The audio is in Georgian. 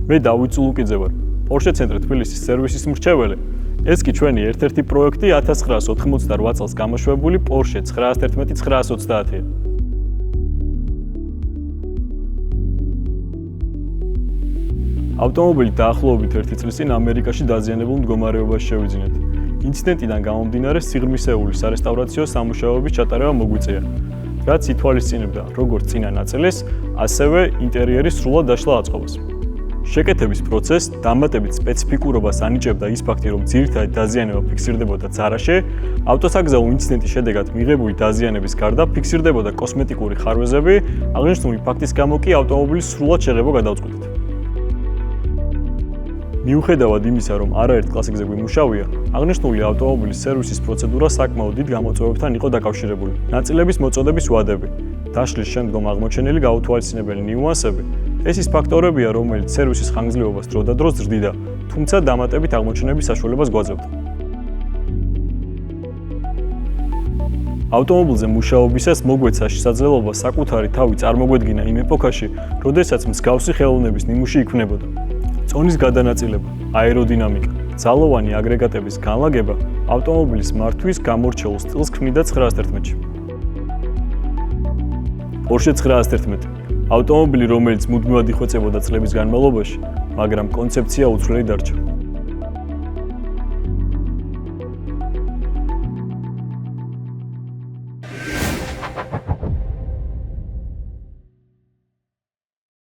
მე დავით წულუკიძე ვარ, Porsche ცენტრი თბილისის სერვისის მრჩეველი. ეს კი ჩვენი ერთ-ერთი პროექტი 1988 წელს გამოშვებული Porsche 911-930-ია. ავტომობილი დაახლოებით 1 წლის წინ ამერიკაში დაზიანებულ მდგომარეობაში შევიძინეთ. ინციდენტიდან გამომდინარე სიღრმისეული სარესტავრაციო სამუშაოების ჩატარება მოგვიწია, რაც ითვალისწინებდა როგორც წინა ნაწილის, ასევე ინტერიერის სრულად დაშლა აწყობას. შეკეთების პროცესს დამატებით სპეციფიკურობას ანიჭებდა ის ფაქტი, რომ ძირითადი დაზიანება ფიქსირდებოდა ძარაში, ავტოსაგზაო ინციდენტის შედეგად მიღებული დაზიანების გარდა ფიქსირდებოდა კოსმეტიკური ხარვეზები, აღნიშნული ფაქტის გამო კი ავტომობილის სრულად შეღება გადაუწყვეტეთ. მიუხედავად იმისა, რომ არაერთ კლასიკზე გვიმუშავია, აღნიშნული ავტომობილის სერვისის პროცედურა საკმაოდ დიდ გამოწვევებთან იყო დაკავშირებული. ნაწილების მოწოდების ვადები, დაშლის შემდგომ აღმოჩენილი გაუთვალისწინებელი ნიუანსები, ეს ის ფაქტორებია, რომელიც სერვისის ხანგრძლივობას დროდადრო ზრდიდა, თუმცა დამატებით აღმოჩენების საშუალებას გვაძლევდა. ავტომობილზე მუშაობისას მოგვეცა შესაძლებლობა საკუთარი თავი წარმოგვედგინა იმ ეპოქაში, როდესაც მსგავსი ხელოვნების ნიმუში იქმნებოდა. წონის გადანაწილება, აეროდინამიკა, ძალოვანი აგრეგატების განლაგება ავტომობილის მართვის გამორჩეულ სტილს ქმნიდა 911-ში. Porsche 911, ავტომობილი, რომელიც მუდმივად იხვეწებოდა წლების განმავლობაში, მაგრამ კონცეფცია უცვლელი დარჩა.